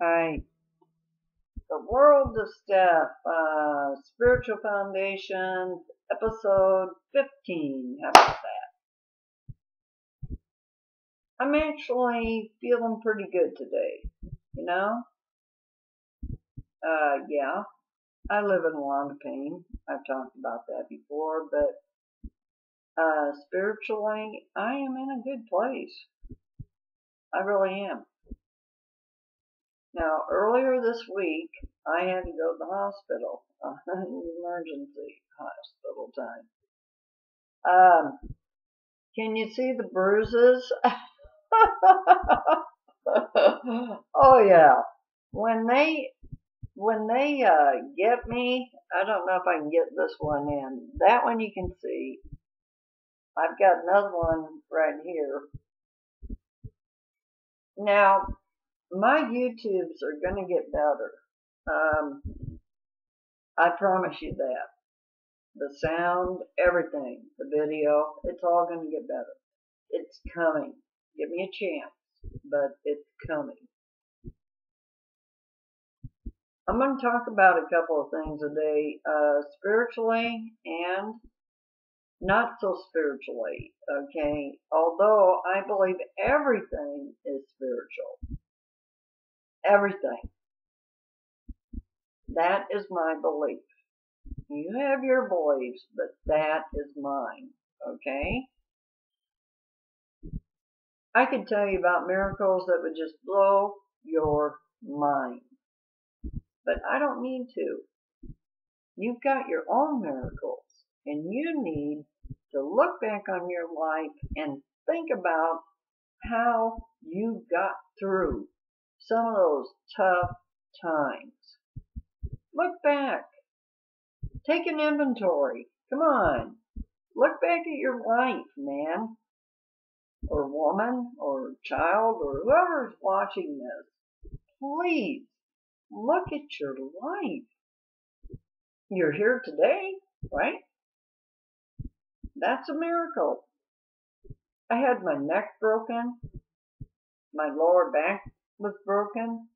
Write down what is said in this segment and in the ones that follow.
Hi, the world of Steph, Spiritual Foundation, episode 15. How about that? I'm actually feeling pretty good today. You know, yeah, I live in a lot of pain. I've talked about that before, but spiritually, I am in a good place. I really am. Now, earlier this week, I had to go to the hospital, emergency hospital time. Can you see the bruises? Oh yeah. When they when they get me, I don't know if I can get this one in. That one you can see. I've got another one right here. Now, my YouTubes are gonna get better. Um, I promise you that. The sound, everything, the video, it's all gonna get better. It's coming. Give me a chance, but it's coming. I'm going to talk about a couple of things today, spiritually and not so spiritually, okay? Although I believe everything is spiritual. Everything. That is my belief. You have your beliefs, but that is mine, okay? I could tell you about miracles that would just blow your mind, but I don't need to. You've got your own miracles, and you need to look back on your life and think about how you got through some of those tough times. Look back. Take an inventory. Come on. Look back at your life, man, or woman, or child, or whoever's watching this. Please look at your life. You're here today, right? That's a miracle. I had my neck broken. My lower back was broken.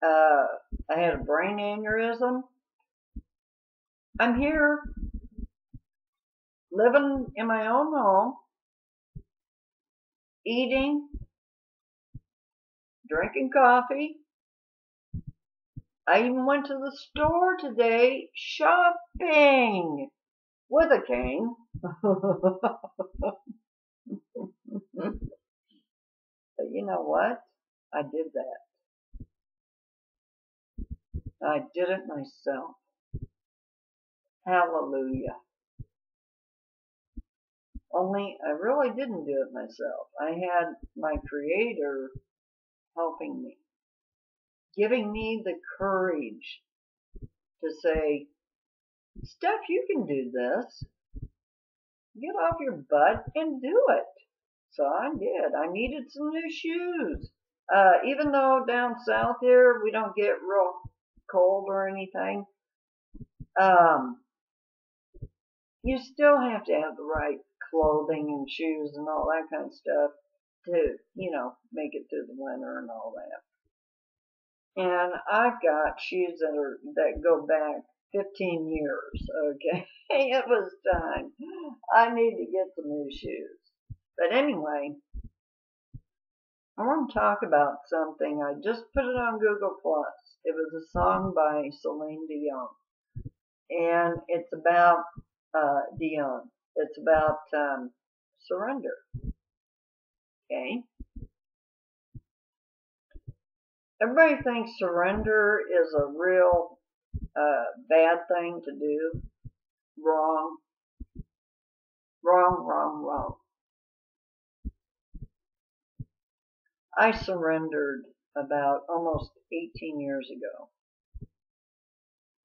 I had a brain aneurysm. I'm here living in my own home, eating, drinking coffee. I even went to the store today shopping with a cane. But you know what? I did that. I did it myself. Hallelujah. Only I really didn't do it myself. I had my Creator helping me, giving me the courage to say, Steph, you can do this. Get off your butt and do it. So I did. I needed some new shoes. Even though down south here we don't get real cold or anything, um, you still have to have the right clothing and shoes and all that kind of stuff to, make it through the winter and all that. And I've got shoes that go back 15 years, okay? It was time. I need to get some new shoes. But anyway, I want to talk about something. I just put it on Google Plus. It was a song by Celine Dion, and it's about Dion. It's about surrender. Okay. Everybody thinks surrender is a real bad thing to do. Wrong. Wrong. Wrong. Wrong. I surrendered about almost 18 years ago.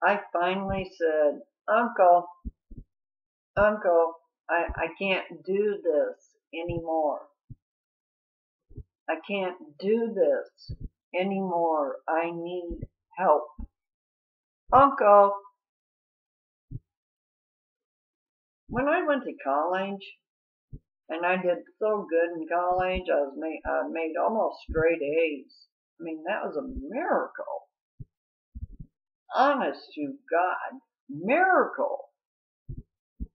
I finally said, Uncle, I can't do this anymore. I can't do this anymore. I need help. Uncle, when I went to college, and I did so good in college, I made almost straight A's. I mean, that was a miracle. Honest to God, miracle.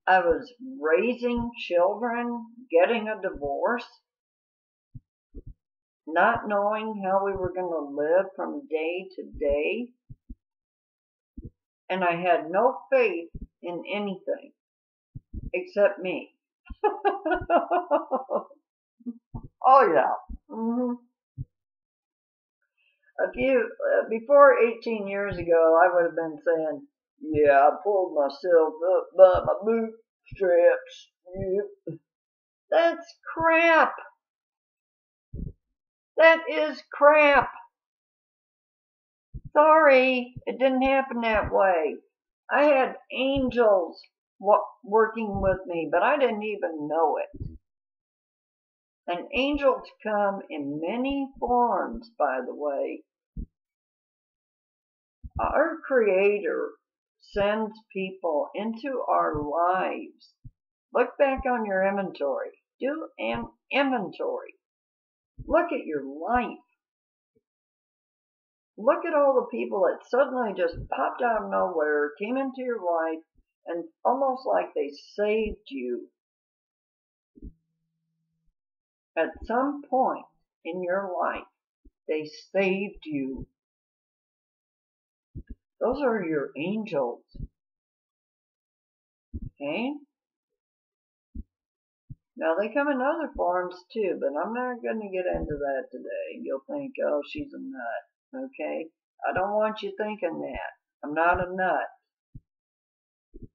I was raising children, getting a divorce, not knowing how we were going to live from day to day, and I had no faith in anything except me. Oh yeah. Before 18 years ago, I would have been saying, yeah, I pulled myself up by my bootstraps. Yep. That's crap. That is crap. Sorry, it didn't happen that way. I had angels working with me, but I didn't even know it. And angels come in many forms, by the way. Our Creator sends people into our lives. Look back on your inventory. Do an inventory. Look at your life. Look at all the people that suddenly just popped out of nowhere, came into your life, and almost like they saved you. At some point in your life, they saved you. Those are your angels. Okay? Now they come in other forms too, but I'm not going to get into that today. You'll think, oh, she's a nut. Okay? I don't want you thinking that. I'm not a nut.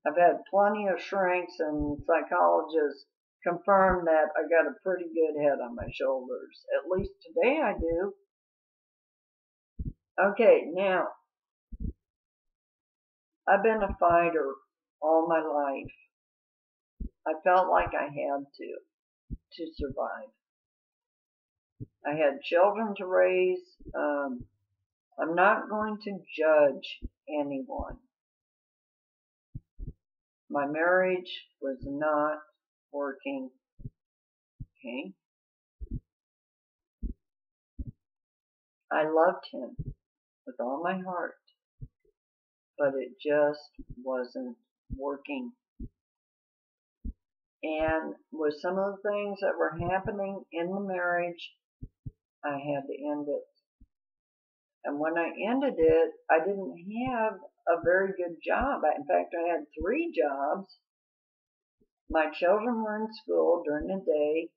I've had plenty of shrinks and psychologists confirm that I got a pretty good head on my shoulders. At least today I do. Okay, now, I've been a fighter all my life. I felt like I had to survive. I had children to raise. I'm not going to judge anyone. My marriage was not working. Okay? I loved him with all my heart, but it just wasn't working. And with some of the things that were happening in the marriage, I had to end it. And when I ended it, I didn't have a very good job. In fact, I had 3 jobs. My children were in school during the day,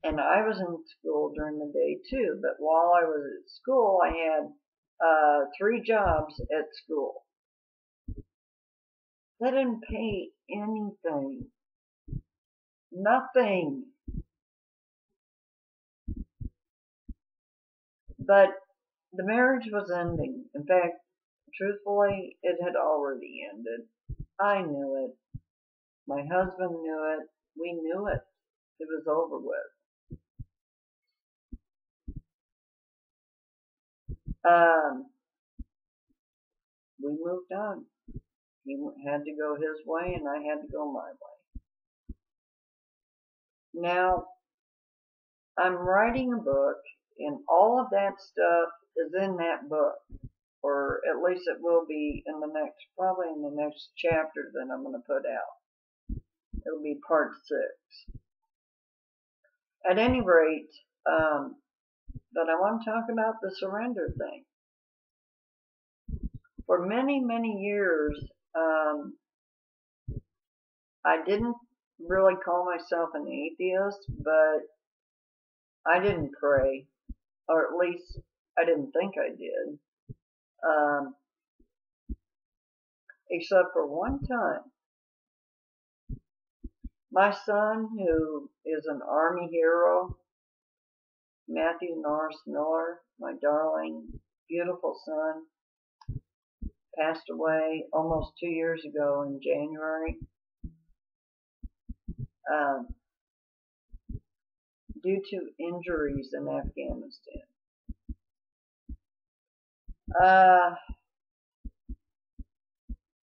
and I was in school during the day too. But while I was at school, I had 3 jobs at school. They didn't pay anything. Nothing. But the marriage was ending. In fact, truthfully, it had already ended. I knew it. My husband knew it. We knew it. It was over with. We moved on. He had to go his way and I had to go my way. Now, I'm writing a book and all of that stuff is in that book. Or at least it will be in the next, probably in the next chapter that I'm going to put out. It'll be part 6. At any rate, but I want to talk about the surrender thing. For many, many years, I didn't really call myself an atheist, but I didn't pray, or at least I didn't think I did, except for one time. My son, who is an Army hero, Matthew Norris Miller, my darling, beautiful son, passed away almost 2 years ago in January. Due to injuries in Afghanistan.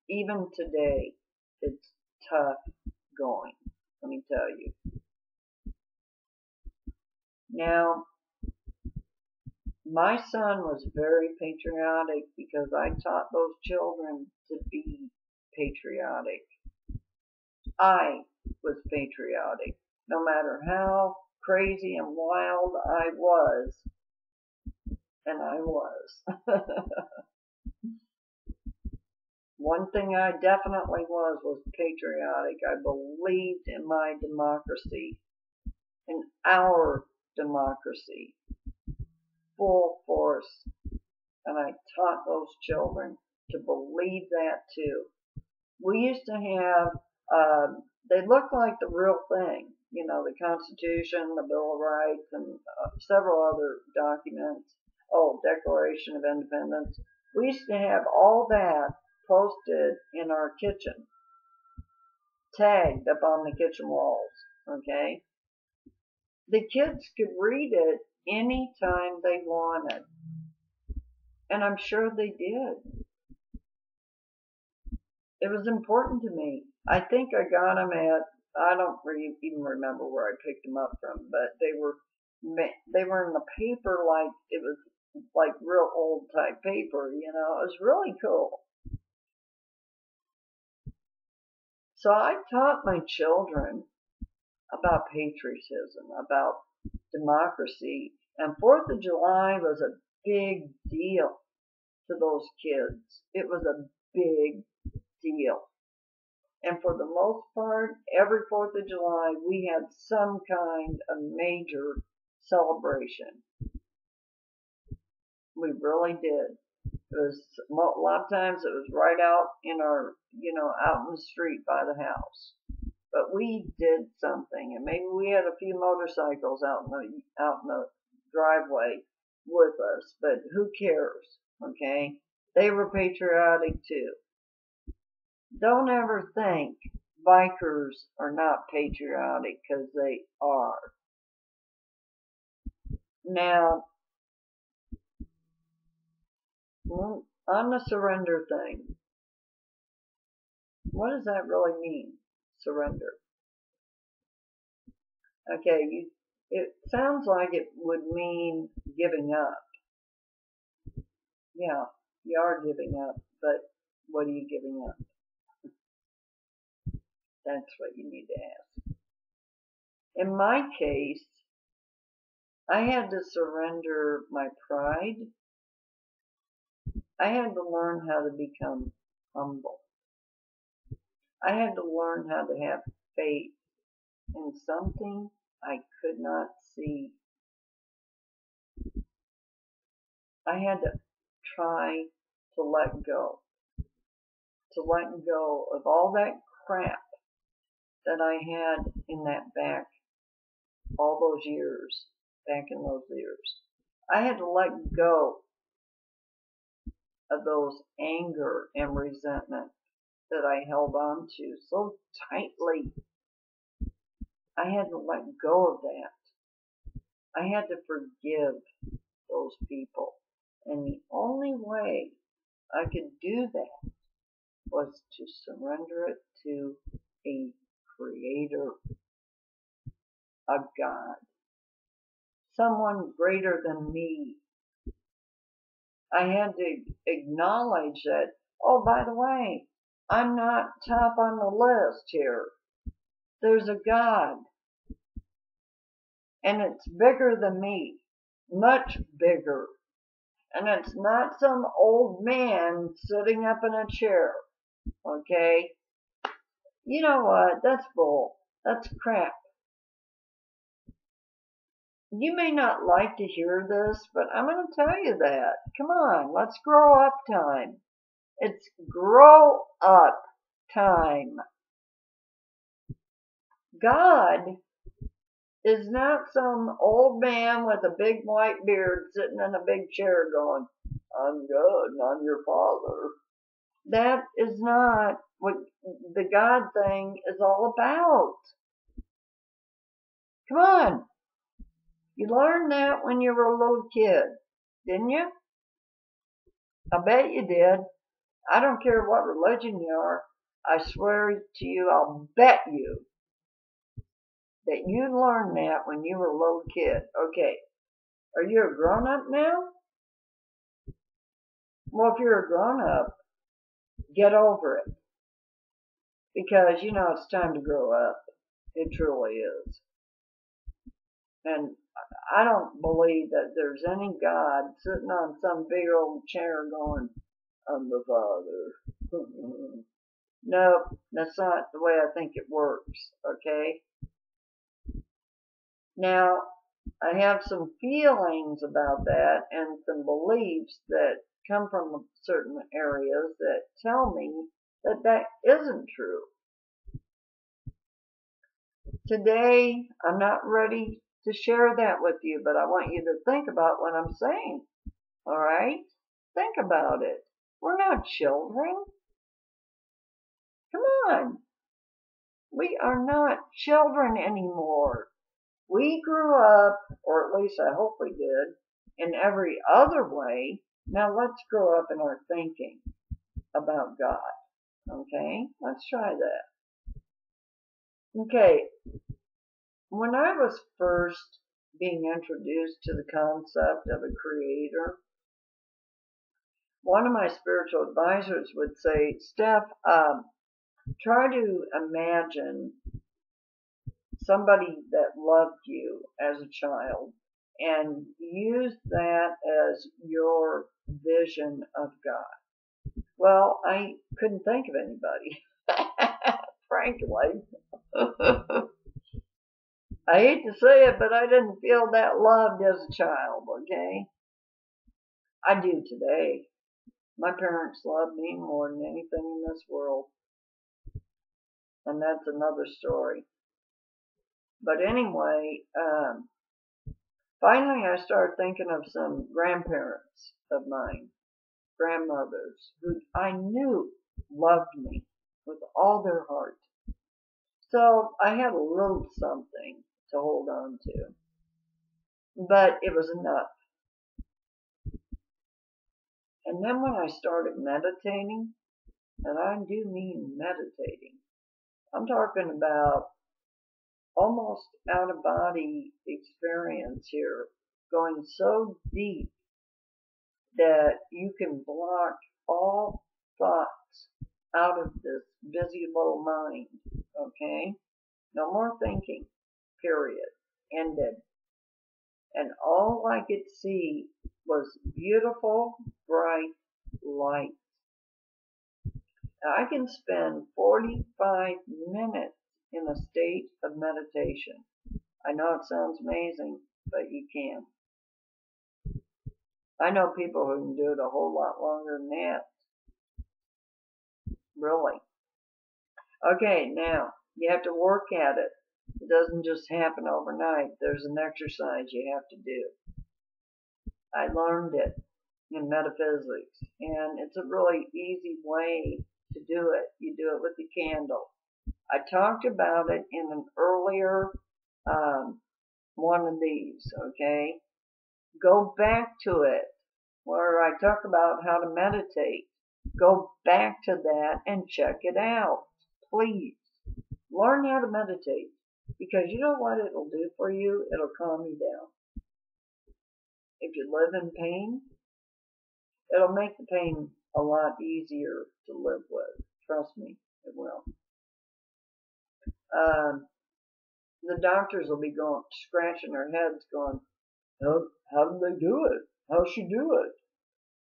Even today, it's tough going, let me tell you. Now, My son was very patriotic because I taught those children to be patriotic. I was patriotic. No matter how crazy and wild I was, and I was. One thing I definitely was patriotic. I believed in my democracy, in our democracy, full force. And I taught those children to believe that too. We used to have, they looked like the real thing, you know, the Constitution, the Bill of Rights, and several other documents. Oh, Declaration of Independence. We used to have all that posted in our kitchen, tagged up on the kitchen walls, okay? The kids could read it anytime they wanted, and I'm sure they did. It was important to me. I think I got them at, I don't even remember where I picked them up from, but they were in the paper, like it was like real old type paper, you know. It was really cool. So I taught my children about patriotism, about democracy, and 4th of July was a big deal to those kids. It was a big deal. And for the most part, every 4th of July, we had some kind of major celebration. We really did. It was, a lot of times it was right out in our, you know, out in the street by the house. But we did something, and maybe we had a few motorcycles out in the driveway with us, but who cares, okay? They were patriotic too. Don't ever think bikers are not patriotic, because they are. Now, on the surrender thing, what does that really mean, surrender? Okay, it sounds like it would mean giving up. Yeah, you are giving up, but what are you giving up? That's what you need to ask. In my case, I had to surrender my pride. I had to learn how to become humble. I had to learn how to have faith in something I could not see. I had to try to let go of all that crap that I had in that back, all those years, back in those years. I had to let go of those anger and resentment that I held on to so tightly. I had to let go of that. I had to forgive those people. And the only way I could do that was to surrender it to a creator, a God, someone greater than me. I had to acknowledge that, oh, by the way, I'm not top on the list here. There's a God, and it's bigger than me, much bigger. And it's not some old man sitting up in a chair, okay? You know what? That's bull. That's crap. You may not like to hear this, but I'm going to tell you that. Come on, let's grow up time. It's grow up time. God is not some old man with a big white beard sitting in a big chair going, I'm good, and I'm your father. That is not what the God thing is all about. Come on. You learned that when you were a little kid, didn't you? I bet you did. I don't care what religion you are. I swear to you, I'll bet you that you learned that when you were a little kid. Okay, are you a grown-up now? Well, if you're a grown up, get over it. Because, it's time to grow up. It truly is. And I don't believe that there's any God sitting on some big old chair going, I'm the Father. Nope, that's not the way I think it works, okay? Now, I have some feelings about that and some beliefs that come from certain areas that tell me that that isn't true. Today, I'm not ready to share that with you, but I want you to think about what I'm saying. All right? Think about it. We're not children. Come on. We are not children anymore. We grew up, or at least I hope we did, in every other way. Now let's grow up in our thinking about God. Okay? Let's try that. Okay. When I was first being introduced to the concept of a creator, one of my spiritual advisors would say, Steph, try to imagine somebody that loved you as a child and use that as your vision of God. Well, I couldn't think of anybody, frankly. I hate to say it, but I didn't feel that loved as a child, okay? I do today. My parents love me more than anything in this world. And that's another story. But anyway, finally I started thinking of some grandparents of mine, grandmothers, who I knew loved me with all their heart. So I had a little something to hold on to. But it was enough. And then when I started meditating, and I do mean meditating, I'm talking about almost out of body experience here, going so deep that you can block all thoughts out of this busy little mind, okay? No more thinking, period. Ended. And all I could see was beautiful, bright light. Now, I can spend 45 minutes in a state of meditation. I know it sounds amazing, but you can. I know people who can do it a whole lot longer than that. Really. Okay, now, you have to work at it. It doesn't just happen overnight. There's an exercise you have to do. I learned it in metaphysics, and it's a really easy way to do it. You do it with the candle. I talked about it in an earlier one of these, okay? Go back to it where I talk about how to meditate. Go back to that and check it out. Please learn how to meditate, because you know what it'll do for you? It'll calm you down. If you live in pain, it'll make the pain a lot easier to live with. Trust me, it will. The doctors will be going, scratching their heads going, how did they do it? How'd she do it?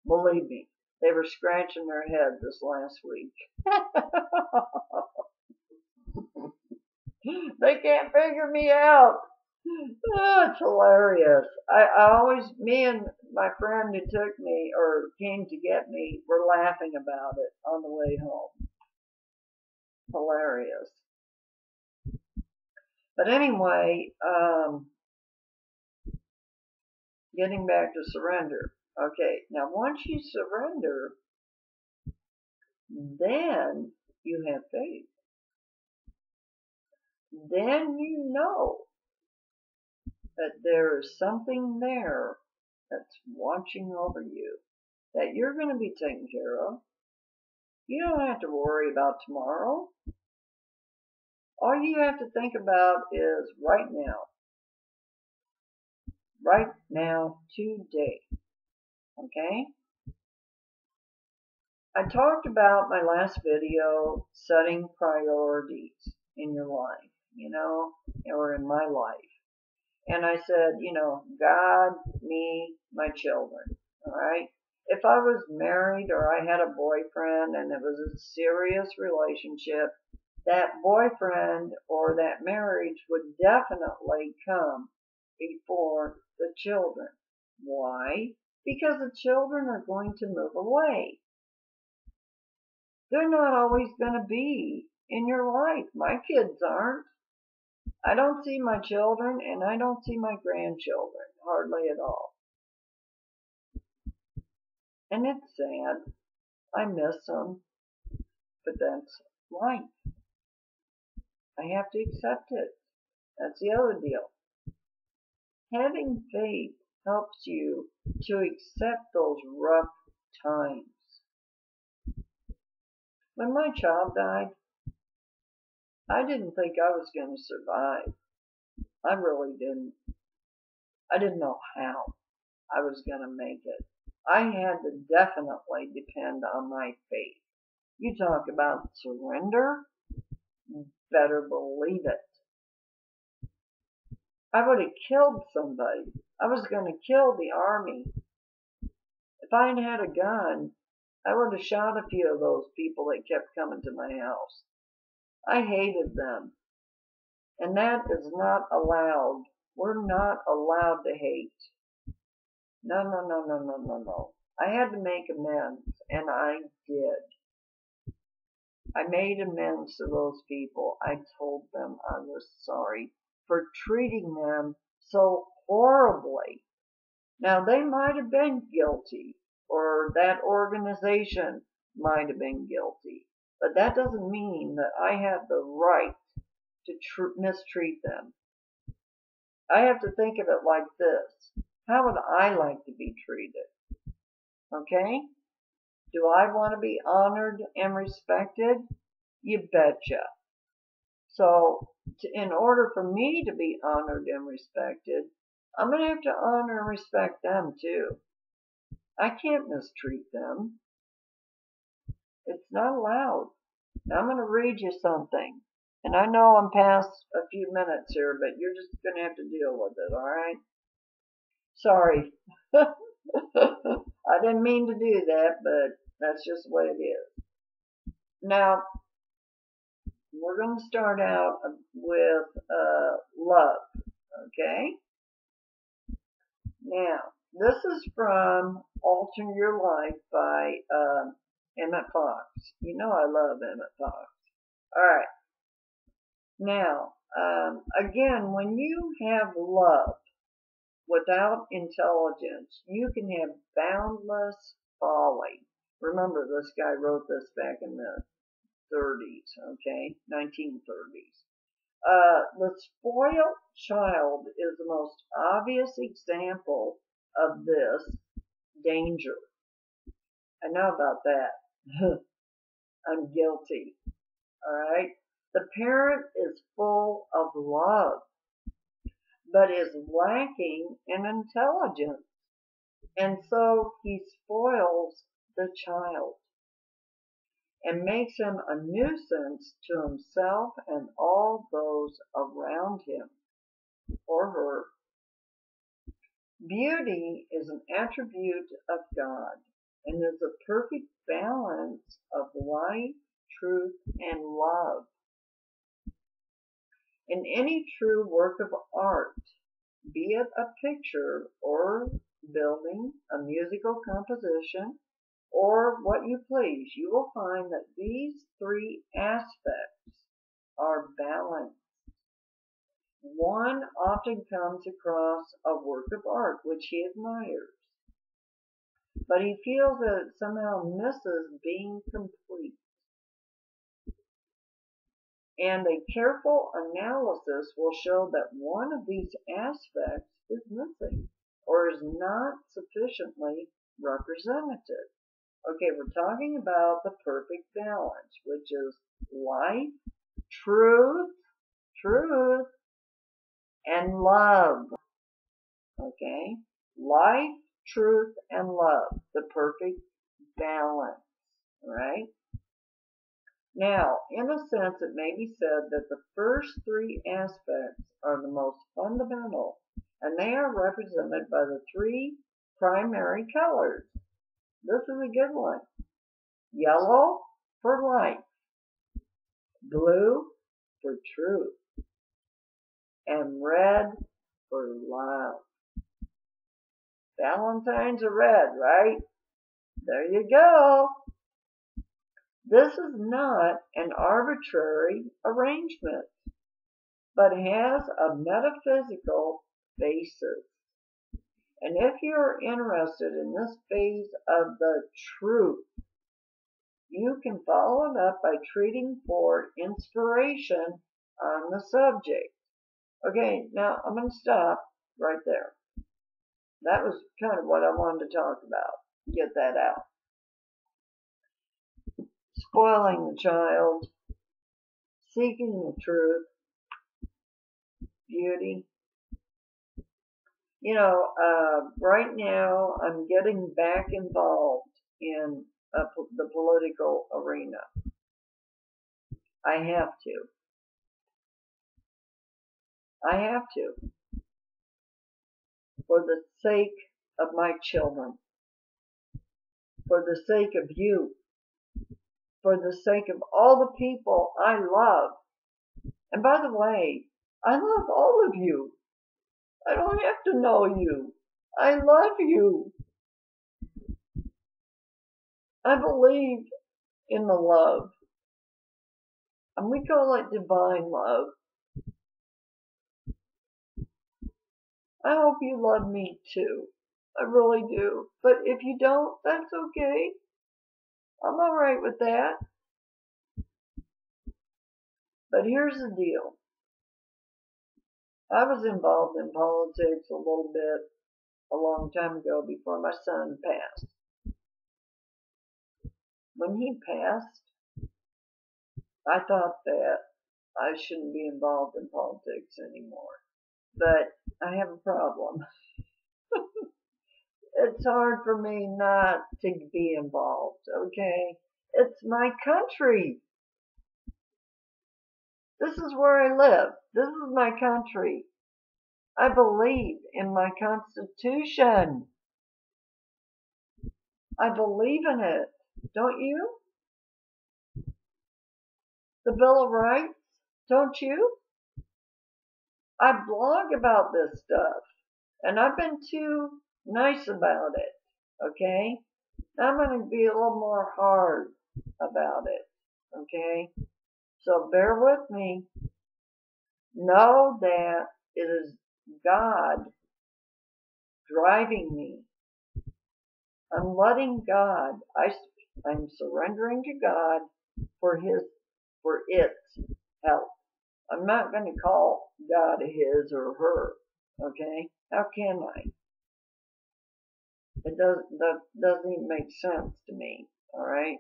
Believe me, they were scratching their head this last week. They can't figure me out. Oh, it's hilarious. I always, me and my friend who took me or came to get me were laughing about it on the way home. Hilarious. But anyway, getting back to surrender. Okay, now once you surrender, then you have faith. Then you know that there is something there that's watching over you, that you're going to be taken care of. You don't have to worry about tomorrow. All you have to think about is right now. Right now, today. Okay? I talked about my last video setting priorities in your life, or in my life. And I said, God, me, my children. All right. If I was married or I had a boyfriend and it was a serious relationship, that boyfriend or that marriage would definitely come before the children. Why? Because the children are going to move away. They're not always going to be in your life. My kids aren't. I don't see my children and I don't see my grandchildren hardly at all. And it's sad. I miss them. But that's life. I have to accept it. That's the other deal. Having faith helps you to accept those rough times. When my child died, I didn't think I was going to survive. I really didn't. I didn't know how I was going to make it. I had to definitely depend on my faith. You talk about surrender, better believe it. I would have killed somebody. I was going to kill the army. If I had a gun, I would have shot a few of those people that kept coming to my house. I hated them. And that is not allowed. We're not allowed to hate. No, no, no, no, no, no, no. I had to make amends, and I did. I made amends to those people. I told them I was sorry for treating them so horribly. Now, they might have been guilty, or that organization might have been guilty, but that doesn't mean that I have the right to mistreat them. I have to think of it like this. How would I like to be treated? Okay? Do I want to be honored and respected? You betcha. So, in order for me to be honored and respected, I'm going to have to honor and respect them too. I can't mistreat them. It's not allowed. Now I'm going to read you something. And I know I'm past a few minutes here, but you're just going to have to deal with it, alright? Sorry. I didn't mean to do that, but that's just the way it is. Now, we're going to start out with love, okay? Now, this is from Alter Your Life by Emmett Fox. You know I love Emmett Fox. Alright. Now, again, when you have love without intelligence, you can have boundless folly. Remember, this guy wrote this back in the 30s, okay, 1930s. The spoiled child is the most obvious example of this danger. I know about that. I'm guilty. Alright? The parent is full of love, but is lacking in intelligence. And so he spoils the child and makes him a nuisance to himself and all those around him or her. Beauty is an attribute of God and is a perfect balance of light, truth, and love. In any true work of art, be it a picture or building, a musical composition, or what you please, you will find that these three aspects are balanced. One often comes across a work of art which he admires, but he feels that it somehow misses being complete. And a careful analysis will show that one of these aspects is missing or is not sufficiently representative. Okay, we're talking about the perfect balance, which is life, truth, and love. Okay, life, truth, and love, the perfect balance. right? Now, in a sense, it may be said that the first three aspects are the most fundamental, and they are represented by the three primary colors. This is a good one. Yellow for light, blue for truth, and red for love. Valentines are red, right? There you go. This is not an arbitrary arrangement, but has a metaphysical basis. And if you're interested in this phase of the truth, you can follow it up by treating for inspiration on the subject. Okay, now I'm going to stop right there. That was kind of what I wanted to talk about. Get that out. Spoiling the child, seeking the truth, beauty. Right now I'm getting back involved in the political arena. I have to. For the sake of my children, for the sake of you, for the sake of all the people I love. And by the way, I love all of you. I don't have to know you. I love you. I believe in the love. And we call it divine love. I hope you love me too. I really do. But if you don't, that's okay. I'm alright with that. But here's the deal. I was involved in politics a little bit a long time ago before my son passed. When he passed, I thought that I shouldn't be involved in politics anymore. But I have a problem. It's hard for me not to be involved, okay? It's my country. This is where I live. This is my country. I believe in my Constitution. I believe in it. Don't you? The Bill of Rights? Don't you? I blog about this stuff. And I've been too nice about it. Okay? I'm going to be a little more hard about it. Okay? So bear with me. Know that it is God driving me. I'm letting God, I'm surrendering to God for its help. I'm not going to call God his or her. Okay? How can I? It doesn't even make sense to me. Alright?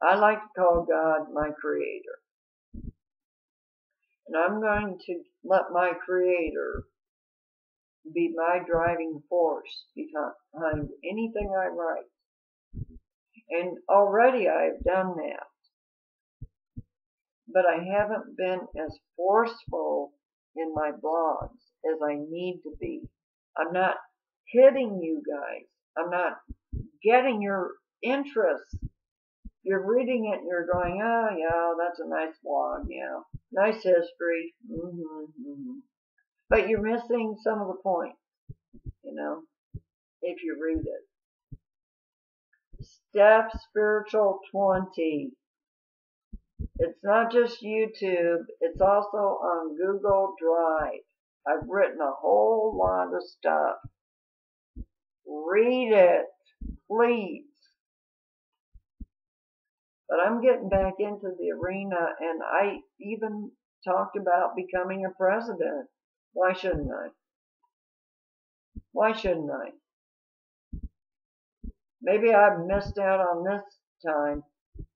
I like to call God my creator. And I'm going to let my creator be my driving force behind anything I write. And already I've done that. But I haven't been as forceful in my blogs as I need to be. I'm not hitting you guys. I'm not getting your interest. You're reading it and you're going, oh yeah, that's a nice blog, yeah. Nice history. But you're missing some of the points, if you read it. Steph Spiritual 20. It's not just YouTube, it's also on Google Drive. I've written a whole lot of stuff. Read it, please. But I'm getting back into the arena, and I even talked about becoming a president. Why shouldn't I? Why shouldn't I? Maybe I've missed out on this time,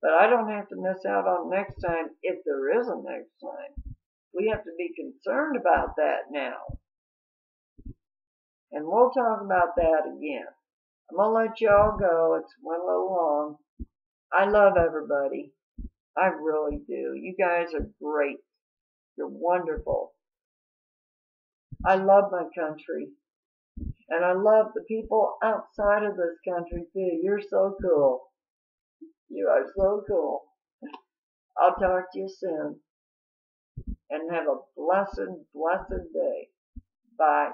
but I don't have to miss out on next time if there is a next time. We have to be concerned about that now. And we'll talk about that again. I'm gonna let y'all go. It's went a little long. I love everybody. I really do. You guys are great. You're wonderful. I love my country. And I love the people outside of this country too. You're so cool. You are so cool. I'll talk to you soon. And have a blessed, blessed day. Bye.